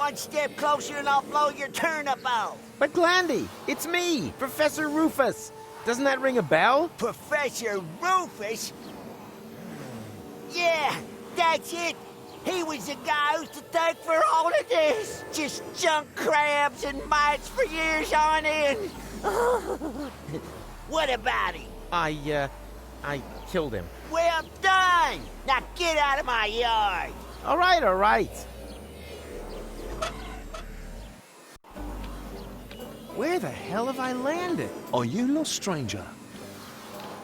one step closer and I'll blow your turnip out. But Glandy, it's me, Professor Rufus. Doesn't that ring a bell? Professor Rufus? Yeah, that's it. He was the guy who's to thank for all of this. Just junk crabs and mites for years on end. What about him? I killed him. Well done! Now get out of my yard. All right. Where the hell have I landed? Are you lost, stranger?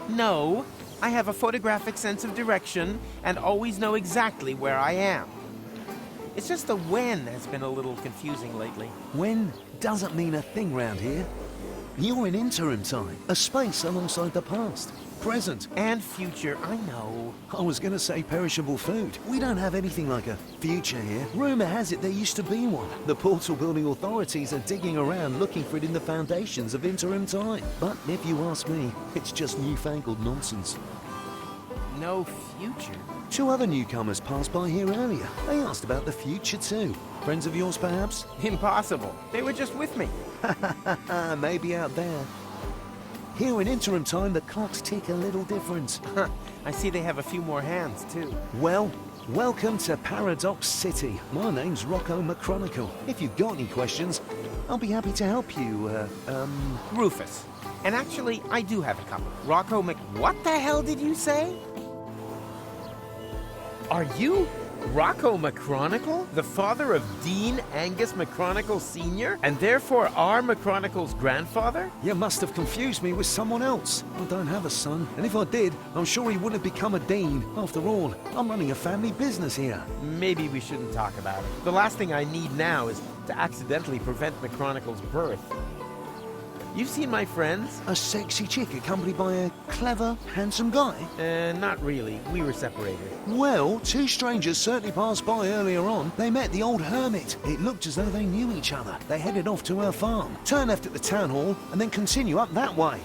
No, I have a photographic sense of direction and always know exactly where I am. It's just the when has been a little confusing lately. When doesn't mean a thing round here. You're in interim time, a space alongside the past, present. And future, I know. I was gonna say perishable food. We don't have anything like a future here. Rumor has it there used to be one. The portal building authorities are digging around looking for it in the foundations of interim time. But if you ask me, it's just newfangled nonsense. No future? 2 other newcomers passed by here earlier. They asked about the future too. Friends of yours, perhaps? Impossible. They were just with me. Maybe out there. Here in interim time, the clocks tick a little different. I see they have a few more hands, too. Well, welcome to Paradox City. My name's Rocco McChronicle. If you've got any questions, I'll be happy to help you, Rufus. And actually, I do have a couple. Rocco What the hell did you say? Are you Rocco McChronicle, the father of Dean Angus McChronicle Sr., and therefore our McChronicle's grandfather? You must have confused me with someone else. I don't have a son, and if I did, I'm sure he wouldn't have become a dean. After all, I'm running a family business here. Maybe we shouldn't talk about it. The last thing I need now is to accidentally prevent McChronicle's birth. You've seen my friends? A sexy chick accompanied by a clever, handsome guy? Not really. We were separated. Well, 2 strangers certainly passed by earlier on. They met the old hermit. It looked as though they knew each other. They headed off to her farm, turn left at the town hall, and then continue up that way.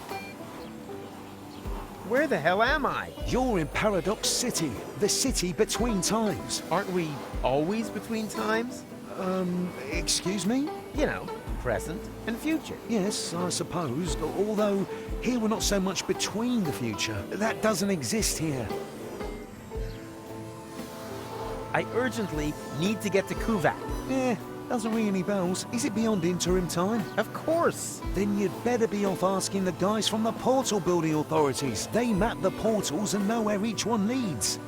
Where the hell am I? You're in Paradox City, the city between times. Aren't we always between times? Excuse me? You know, present and future. Yes, I suppose, although here we're not so much between the future. That doesn't exist here. I urgently need to get to Kuvak. Doesn't ring any bells. Is it beyond interim time? Of course. Then you'd better be off asking the guys from the portal building authorities. They map the portals and know where each one leads.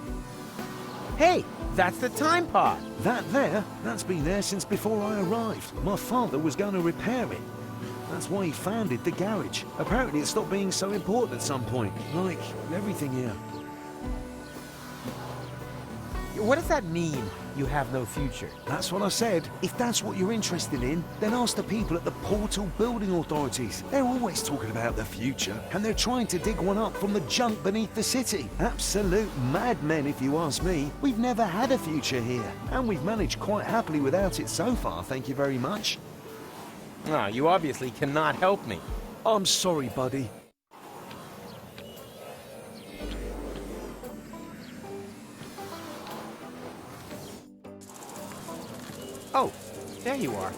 Hey, that's the time pod. That there? That's been there since before I arrived. My father was going to repair it. That's why he founded the garage. Apparently it stopped being so important at some point. Like everything here. What does that mean, you have no future? That's what I said. If that's what you're interested in, then ask the people at the portal building authorities. They're always talking about the future, and they're trying to dig one up from the junk beneath the city. Absolute madmen, if you ask me. We've never had a future here, and we've managed quite happily without it so far, thank you very much. Ah, you obviously cannot help me. I'm sorry, buddy. Oh, there you are.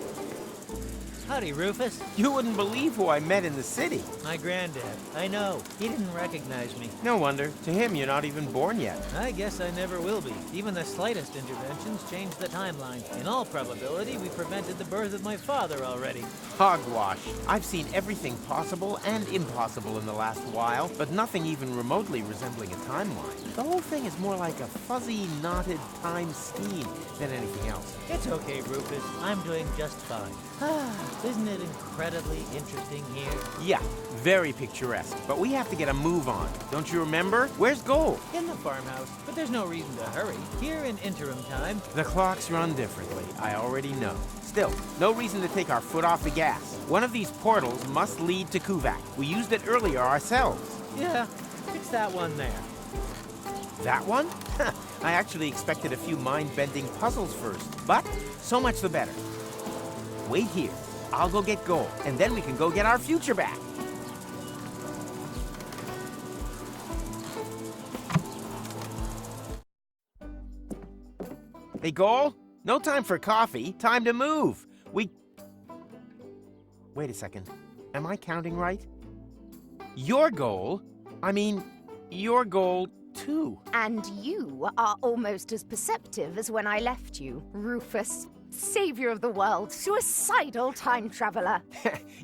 Howdy, Rufus. You wouldn't believe who I met in the city. My granddad. I know. He didn't recognize me. No wonder. To him, you're not even born yet. I guess I never will be. Even the slightest interventions change the timeline. In all probability, we prevented the birth of my father already. Hogwash. I've seen everything possible and impossible in the last while, but nothing even remotely resembling a timeline. The whole thing is more like a fuzzy, knotted time scheme than anything else. It's okay, Rufus. I'm doing just fine. Isn't it incredibly interesting here? Yeah, very picturesque, but we have to get a move on. Don't you remember? Where's Gold? In the farmhouse, but there's no reason to hurry. Here in interim time. The clocks run differently, I already know. Still, no reason to take our foot off the gas. One of these portals must lead to Kuvak. We used it earlier ourselves. Yeah, it's that one there. That one? I actually expected a few mind-bending puzzles first, but so much the better. Wait here. I'll go get Gold, and then we can go get our future back. Hey, Gold? No time for coffee. Time to move. Wait a second. Am I counting right? Your goal too. And you are almost as perceptive as when I left you, Rufus. Savior of the world, suicidal time traveler.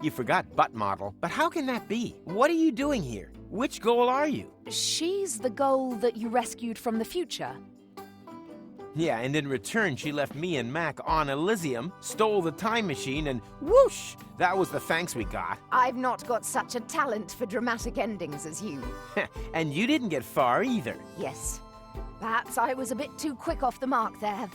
You forgot butt model. But how can that be? What are you doing here? Which goal are you? She's the goal that you rescued from the future. Yeah, and in return, she left me and Mac on Elysium, stole the time machine, and whoosh! That was the thanks we got. I've not got such a talent for dramatic endings as you. And you didn't get far either. Yes. Perhaps I was a bit too quick off the mark there.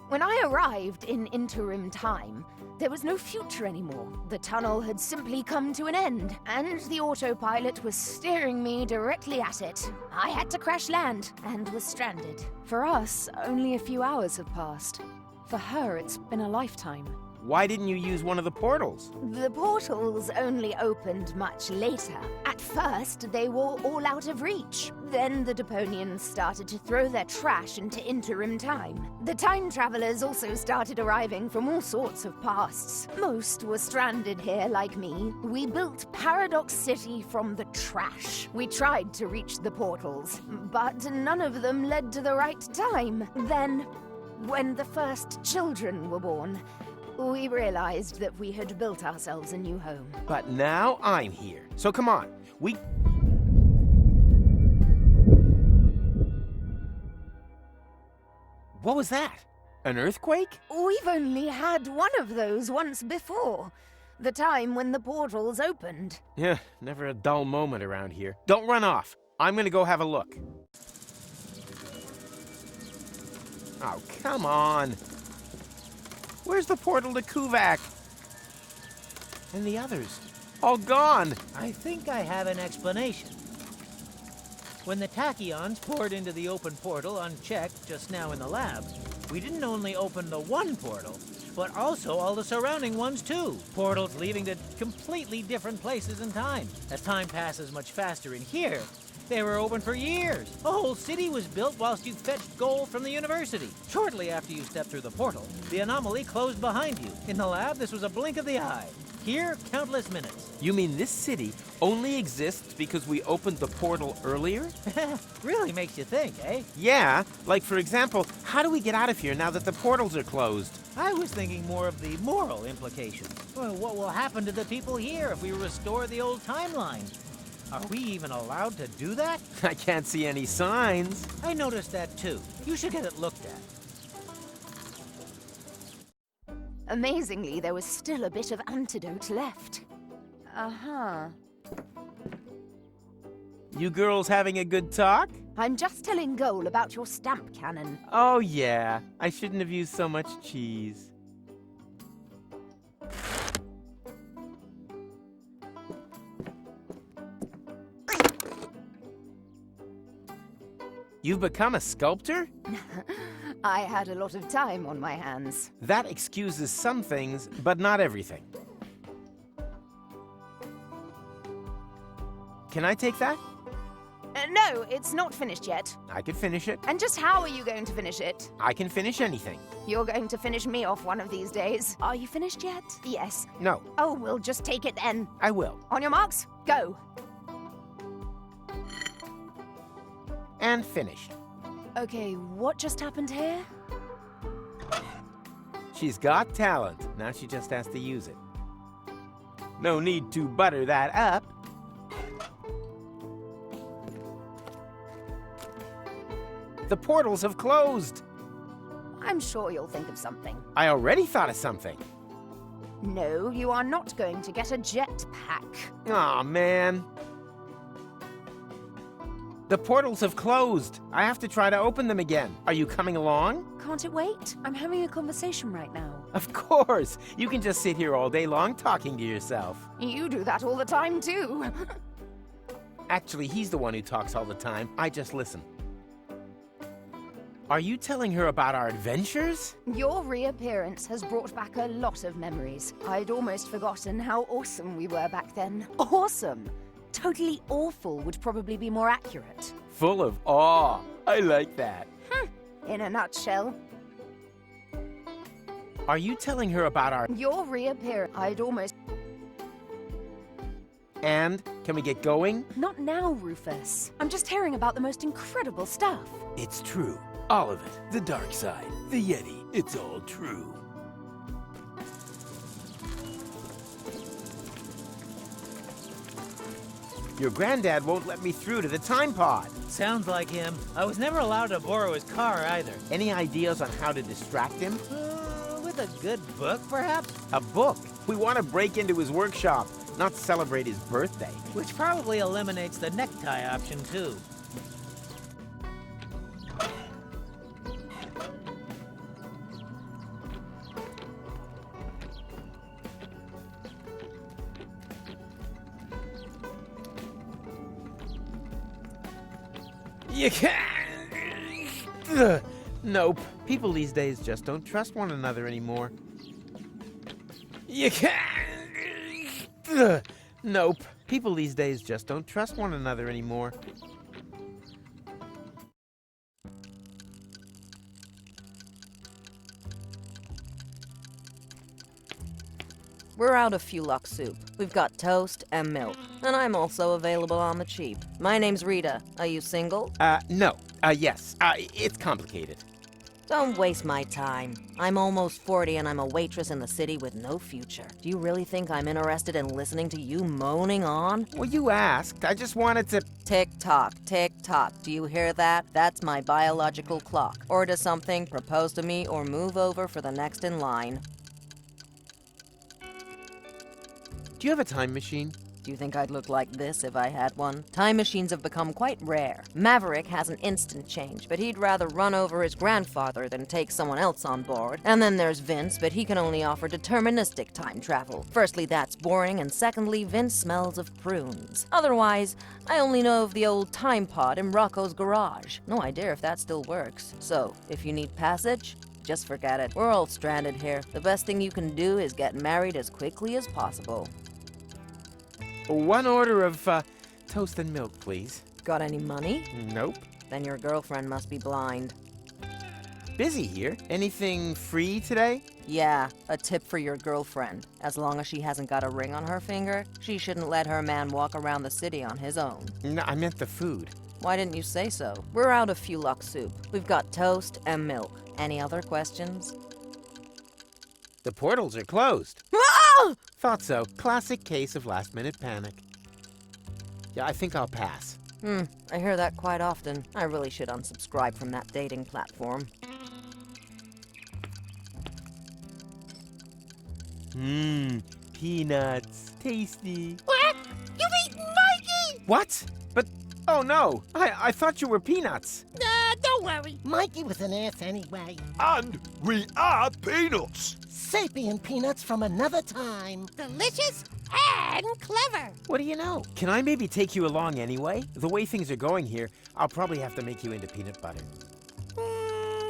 When I arrived in interim time, there was no future anymore. The tunnel had simply come to an end, and the autopilot was steering me directly at it. I had to crash land and was stranded. For us, only a few hours have passed. For her, it's been a lifetime. Why didn't you use one of the portals? The portals only opened much later. At first, they were all out of reach. Then the Deponians started to throw their trash into interim time. The time travelers also started arriving from all sorts of pasts. Most were stranded here like me. We built Paradox City from the trash. We tried to reach the portals, but none of them led to the right time. Then, when the first children were born, we realized that we had built ourselves a new home. But now I'm here. So come on. What was that? An earthquake? We've only had one of those once before. The time when the portals opened. Yeah, never a dull moment around here. Don't run off. I'm gonna go have a look. Oh, come on. Where's the portal to Kuvak? And the others? All gone! I think I have an explanation. When the tachyons poured into the open portal unchecked just now in the lab, we didn't only open the one portal, but also all the surrounding ones too. Portals leading to completely different places in time. As time passes much faster in here, they were open for years. A whole city was built whilst you fetched gold from the university. Shortly after you stepped through the portal, the anomaly closed behind you. In the lab, this was a blink of the eye. Here, countless minutes. You mean this city only exists because we opened the portal earlier? Really makes you think, eh? Yeah, like for example, how do we get out of here now that the portals are closed? I was thinking more of the moral implications. Well, what will happen to the people here if we restore the old timeline? Are we even allowed to do that? I can't see any signs. I noticed that too. You should get it looked at. Amazingly, there was still a bit of antidote left. Uh-huh. You girls having a good talk? I'm just telling Goal about your stamp cannon. Oh yeah, I shouldn't have used so much cheese. You've become a sculptor? I had a lot of time on my hands. That excuses some things, but not everything. Can I take that? No, it's not finished yet. I could finish it. And just how are you going to finish it? I can finish anything. You're going to finish me off one of these days. Are you finished yet? Yes. No, Oh, we'll just take it then. I will. On your marks, go. And finished. Okay, what just happened here? She's got talent. Now she just has to use it. No need to butter that up. The portals have closed. I'm sure you'll think of something. I already thought of something. No, you are not going to get a jetpack. Aw, man. The portals have closed. I have to try to open them again. Are you coming along? Can't it wait? I'm having a conversation right now. Of course. You can just sit here all day long talking to yourself. You do that all the time, too. Actually, he's the one who talks all the time. I just listen. Are you telling her about our adventures? Your reappearance has brought back a lot of memories. I'd almost forgotten how awesome we were back then. Awesome! Totally awful would probably be more accurate. Full of awe. I like that. In a nutshell. Are you telling her about our... Your reappearance. I'd almost... And? Can we get going? Not now, Rufus. I'm just hearing about the most incredible stuff. It's true. All of it. The dark side, the Yeti, it's all true. Your granddad won't let me through to the time pod. Sounds like him. I was never allowed to borrow his car either. Any ideas on how to distract him? With a good book, perhaps? A book. We want to break into his workshop, not celebrate his birthday. Which probably eliminates the necktie option, too. You can't. Nope. People these days just don't trust one another anymore. You can't. Nope. People these days just don't trust one another anymore. We're out of Fulok soup. We've got toast and milk. And I'm also available on the cheap. My name's Rita. Are you single? No. Yes. It's complicated. Don't waste my time. I'm almost 40 and I'm a waitress in the city with no future. Do you really think I'm interested in listening to you moaning on? Well, you asked. I just wanted to... Tick-tock, tick-tock. Do you hear that? That's my biological clock. Order something, propose to me, or move over for the next in line. Do you have a time machine? Do you think I'd look like this if I had one? Time machines have become quite rare. Maverick has an instant change, but he'd rather run over his grandfather than take someone else on board. And then there's Vince, but he can only offer deterministic time travel. Firstly, that's boring, and secondly, Vince smells of prunes. Otherwise, I only know of the old time pod in Rocco's garage. No idea if that still works. So, if you need passage, just forget it. We're all stranded here. The best thing you can do is get married as quickly as possible. One order of, toast and milk, please. Got any money? Nope. Then your girlfriend must be blind. Busy here. Anything free today? Yeah, a tip for your girlfriend. As long as she hasn't got a ring on her finger, she shouldn't let her man walk around the city on his own. No, I meant the food. Why didn't you say so? We're out of Fulok soup. We've got toast and milk. Any other questions? The portals are closed. Ah! Thought so. Classic case of last-minute panic. Yeah, I think I'll pass. I hear that quite often. I really should unsubscribe from that dating platform. Peanuts. Tasty. What? You eat Mikey? What? But, oh no, I thought you were Peanuts. Don't worry. Mikey was an ass anyway. And we are Peanuts. Sapient peanuts from another time. Delicious and clever. What do you know? Can I maybe take you along anyway? The way things are going here, I'll probably have to make you into peanut butter.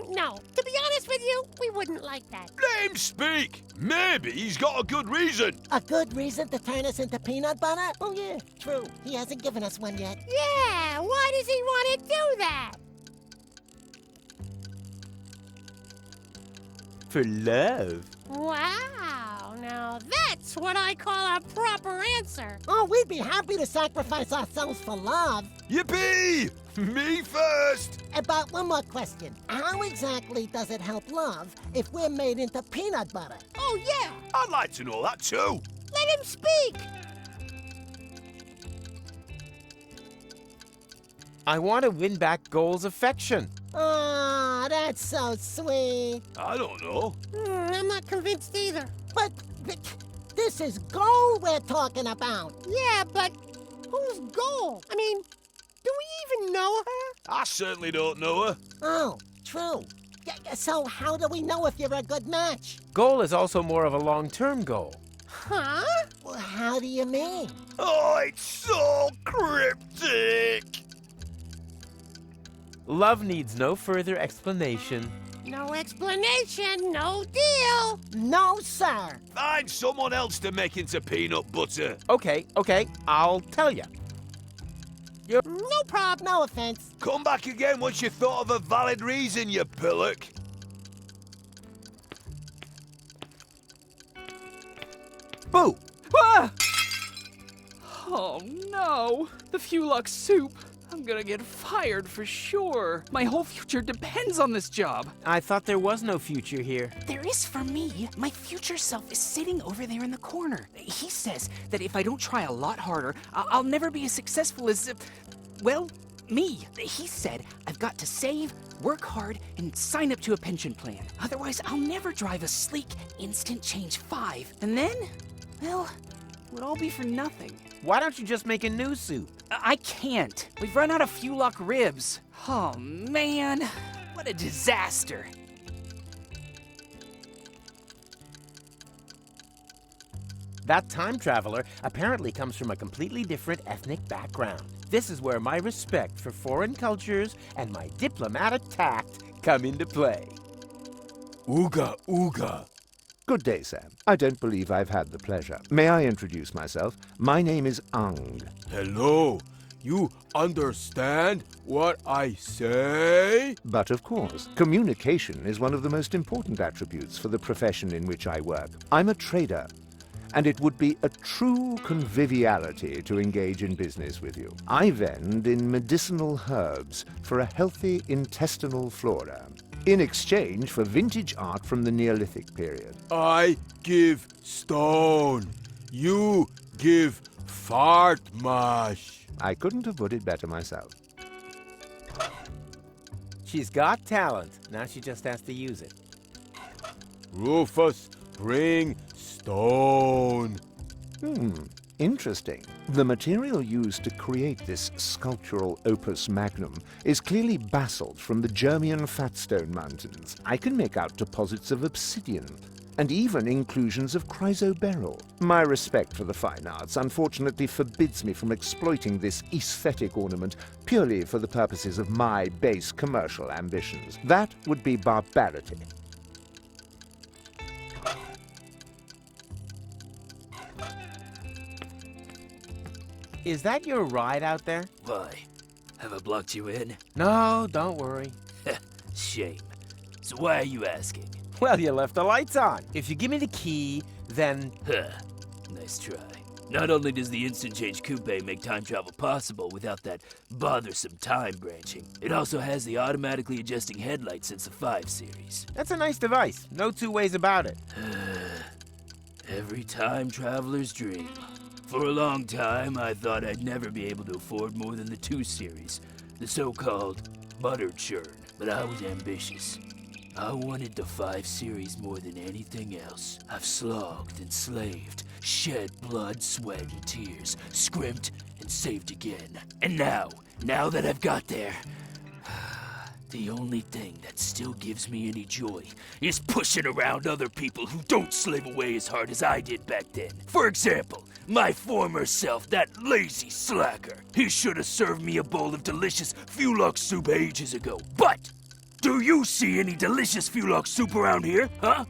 No. To be honest with you, we wouldn't like that. Let him speak. Maybe he's got a good reason. A good reason to turn us into peanut butter? Oh, yeah, true. He hasn't given us one yet. Yeah, why does he want to do that? For love. Wow, now that's what I call a proper answer. Oh, we'd be happy to sacrifice ourselves for love. Yippee! Me first. But one more question. How exactly does it help love if we're made into peanut butter? Oh, yeah. I'd like to know that too. Let him speak. I want to win back Goal's affection. Oh, that's so sweet. I don't know. I'm not convinced either. But this is Goal we're talking about. Yeah, but who's Goal? I mean, do we even know her? I certainly don't know her. Oh, true. So how do we know if you're a good match? Goal is also more of a long-term goal. Huh? Well, how do you mean? Oh, it's so cryptic. Love needs no further explanation. No explanation, no deal. No, sir. Find someone else to make into peanut butter. Okay, I'll tell you. No problem, no offense. Come back again once you thought of a valid reason, you pillock. Boo! Ah! Oh no! The Fulux soup! I'm gonna get fired for sure. My whole future depends on this job. I thought there was no future here. There is for me. My future self is sitting over there in the corner. He says that if I don't try a lot harder, I'll never be as successful as, well, me. He said I've got to save, work hard, and sign up to a pension plan. Otherwise, I'll never drive a sleek Instant Change 5. And then, well, it would all be for nothing. Why don't you just make a new suit? I can't. We've run out of Fulux ribs. Oh, man. What a disaster. That time traveler apparently comes from a completely different ethnic background. This is where my respect for foreign cultures and my diplomatic tact come into play. Ooga, ooga. Good day, Sam. I don't believe I've had the pleasure. May I introduce myself? My name is Ang. Hello. You understand what I say? But of course, communication is one of the most important attributes for the profession in which I work. I'm a trader, and it would be a true conviviality to engage in business with you. I vend in medicinal herbs for a healthy intestinal flora, in exchange for vintage art from the Neolithic period. I give stone. You give fart mash. I couldn't have put it better myself. She's got talent. Now she just has to use it. Rufus, bring stone. Interesting. The material used to create this sculptural opus magnum is clearly basalt from the Germian Fatstone Mountains. I can make out deposits of obsidian, and even inclusions of chrysoberyl. My respect for the fine arts unfortunately forbids me from exploiting this aesthetic ornament purely for the purposes of my base commercial ambitions. That would be barbarity. Is that your ride out there? Why? Have I blocked you in? No, don't worry. Shame. So why are you asking? Well, you left the lights on. If you give me the key, then... Nice try. Not only does the Instant Change Coupe make time travel possible without that bothersome time branching, it also has the automatically adjusting headlights since the 5 series. That's a nice device. No two ways about it. Every time traveler's dream. For a long time, I thought I'd never be able to afford more than the 2 series, the so-called butter churn, but I was ambitious. I wanted the 5 series more than anything else. I've slogged and slaved, shed blood, sweat, and tears, scrimped and saved again. And now that I've got there, the only thing that still gives me any joy is pushing around other people who don't slave away as hard as I did back then. For example, my former self, that lazy slacker. He should have served me a bowl of delicious Fulux soup ages ago. But do you see any delicious Fulux soup around here, huh?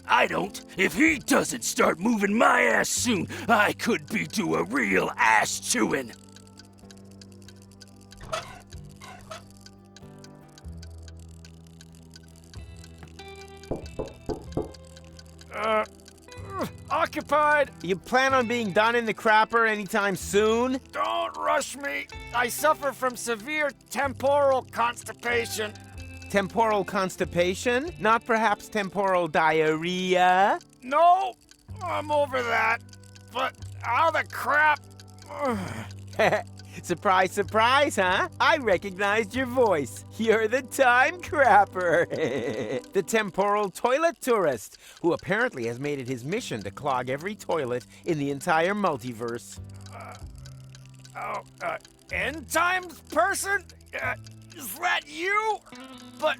I don't. If he doesn't start moving my ass soon, I could be due a real ass chewing. Occupied. You plan on being done in the crapper anytime soon? Don't rush me. I suffer from severe temporal constipation. Temporal constipation? Not perhaps temporal diarrhea? No, I'm over that. But how the crap? Surprise, surprise, huh? I recognized your voice. You're the time crapper. The temporal toilet tourist, who apparently has made it his mission to clog every toilet in the entire multiverse. End times person? Is that you? But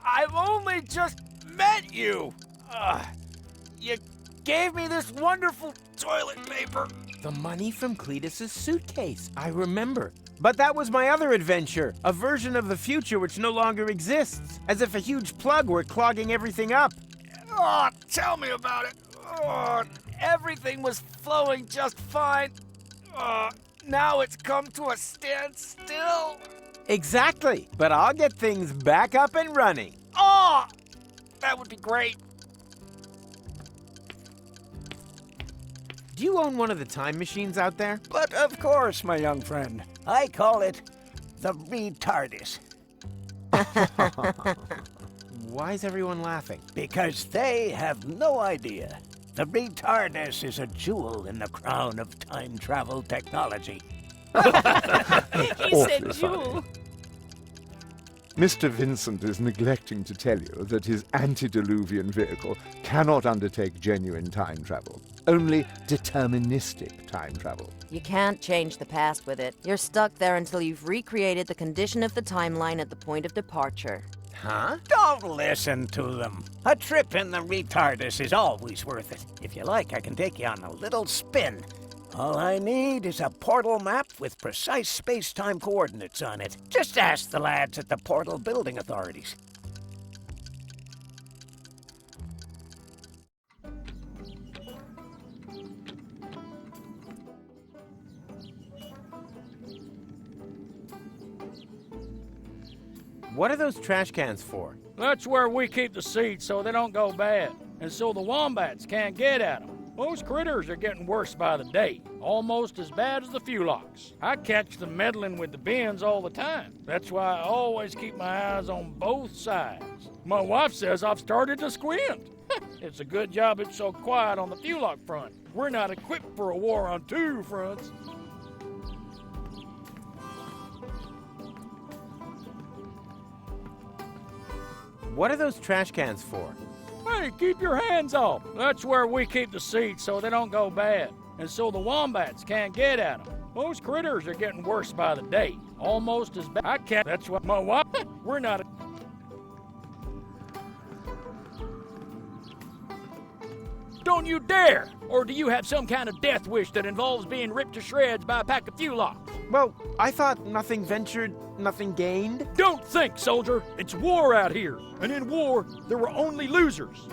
I've only just met you. You gave me this wonderful toilet paper. The money from Cletus's suitcase, I remember. But that was my other adventure, a version of the future which no longer exists, as if a huge plug were clogging everything up. Oh, tell me about it. Oh, everything was flowing just fine. Now it's come to a standstill. Exactly, but I'll get things back up and running. Oh, that would be great. Do you own one of the time machines out there? But of course, my young friend. I call it the retardis. Why is everyone laughing? Because they have no idea. The retardis is a jewel in the crown of time travel technology. He said jewel. Mr. Vincent is neglecting to tell you that his antediluvian vehicle cannot undertake genuine time travel. Only deterministic time travel. You can't change the past with it. You're stuck there until you've recreated the condition of the timeline at the point of departure. Huh? Don't listen to them. A trip in the retardis is always worth it. If you like, I can take you on a little spin. All I need is a portal map with precise space-time coordinates on it. Just ask the lads at the portal building authorities. What are those trash cans for? That's where we keep the seeds so they don't go bad, and so the wombats can't get at them. Those critters are getting worse by the day, almost as bad as the Fulocks. I catch them meddling with the bins all the time. That's why I always keep my eyes on both sides. My wife says I've started to squint. It's a good job it's so quiet on the Fulock front. We're not equipped for a war on two fronts. What are those trash cans for? Hey, keep your hands off. That's where we keep the seeds so they don't go bad, and so the wombats can't get at them. Those critters are getting worse by the day, almost as bad. I can't. That's what my wife. We're not. Don't you dare! Or do you have some kind of death wish that involves being ripped to shreds by a pack of Fulocks? Well, I thought nothing ventured, nothing gained. Don't think, soldier. It's war out here. And in war, there were only losers.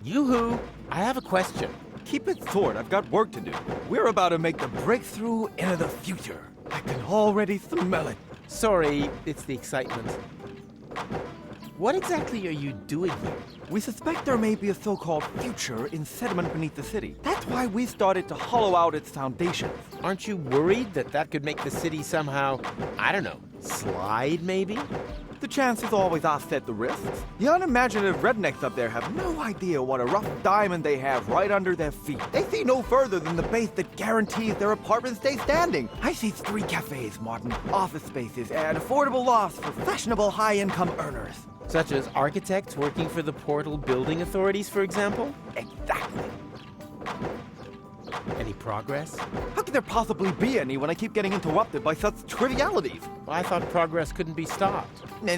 Yoo-hoo! I have a question. Keep it short, I've got work to do. We're about to make the breakthrough into the future. I can already smell it. Sorry, it's the excitement. What exactly are you doing here? We suspect there may be a so-called future in sediment beneath the city. That's why we started to hollow out its foundations. Aren't you worried that that could make the city somehow, I don't know, slide maybe? The chances always offset the risks. The unimaginative rednecks up there have no idea what a rough diamond they have right under their feet. They see no further than the base that guarantees their apartments stay standing. I see 3 cafes, Martin, office spaces, and affordable lofts for fashionable high-income earners. Such as architects working for the portal building authorities, for example? Exactly. Any progress? How could there possibly be any when I keep getting interrupted by such trivialities? I thought progress couldn't be stopped. No.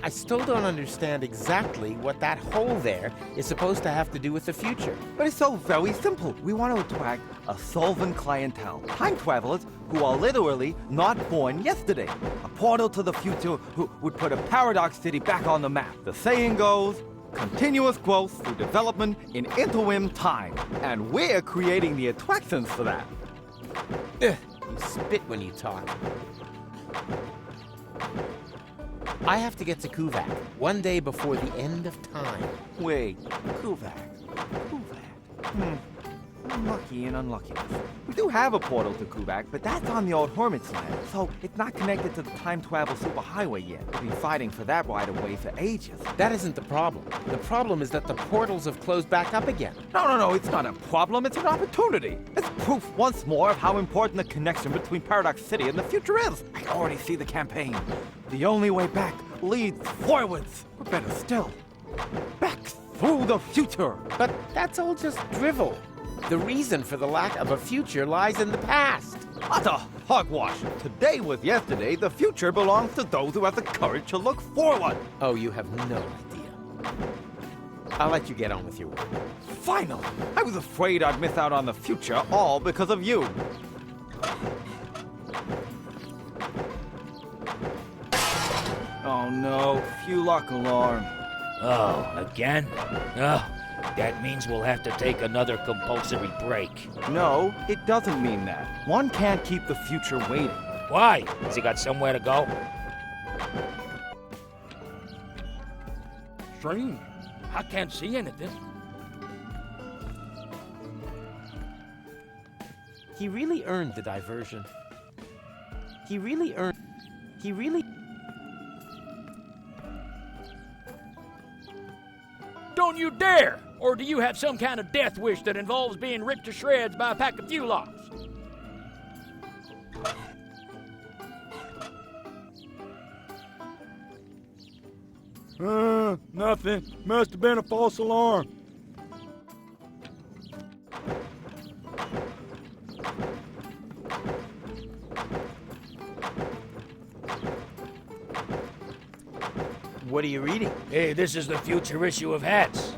I still don't understand exactly what that hole there is supposed to have to do with the future. But it's so very simple. We want to attract a solvent clientele. Time travelers who are literally not born yesterday. A portal to the future who would put a paradox city back on the map. The saying goes, continuous growth through development in interim time. And we're creating the attractions for that. You spit when you talk. I have to get to Kuvak one day before the end of time. Wait, Kuvak. Unlucky and unluckiness. We do have a portal to Kuvak, but that's on the old Hermit's land, so it's not connected to the time travel superhighway yet. We've been fighting for that right of way for ages. That isn't the problem. The problem is that the portals have closed back up again. No, it's not a problem, it's an opportunity. It's proof once more of how important the connection between Paradox City and the future is. I already see the campaign. The only way back leads forwards. Or better still, back through the future. But that's all just drivel. The reason for the lack of a future lies in the past. Utter hogwash. Today was yesterday. The future belongs to those who have the courage to look forward. Oh, you have no idea. I'll let you get on with your work. Finally! I was afraid I'd miss out on the future, all because of you. Oh no, Fulock alarm. Oh, again? Oh, That means we'll have to take another compulsory break. No, it doesn't mean that. One can't keep the future waiting. Why? Has he got somewhere to go? Strange. I can't see anything. He really earned the diversion. He really... Don't you dare! Or do you have some kind of death wish that involves being ripped to shreds by a pack of Fulocks? Nothing. Must have been a false alarm. What are you reading? Hey, this is the future issue of Hats.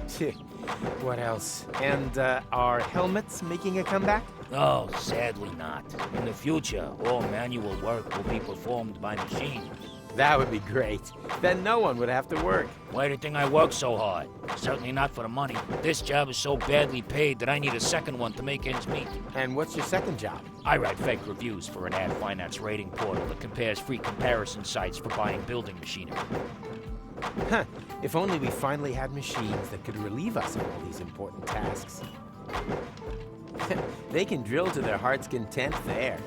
What else? And are helmets making a comeback? Oh, sadly not. In the future, all manual work will be performed by machines. That would be great. Then no one would have to work. Why do you think I work so hard? Certainly not for the money. This job is so badly paid that I need a second one to make ends meet. And what's your second job? I write fake reviews for an ad finance rating portal that compares free comparison sites for buying building machinery. Huh. If only we finally had machines that could relieve us of all these important tasks. They can drill to their heart's content there.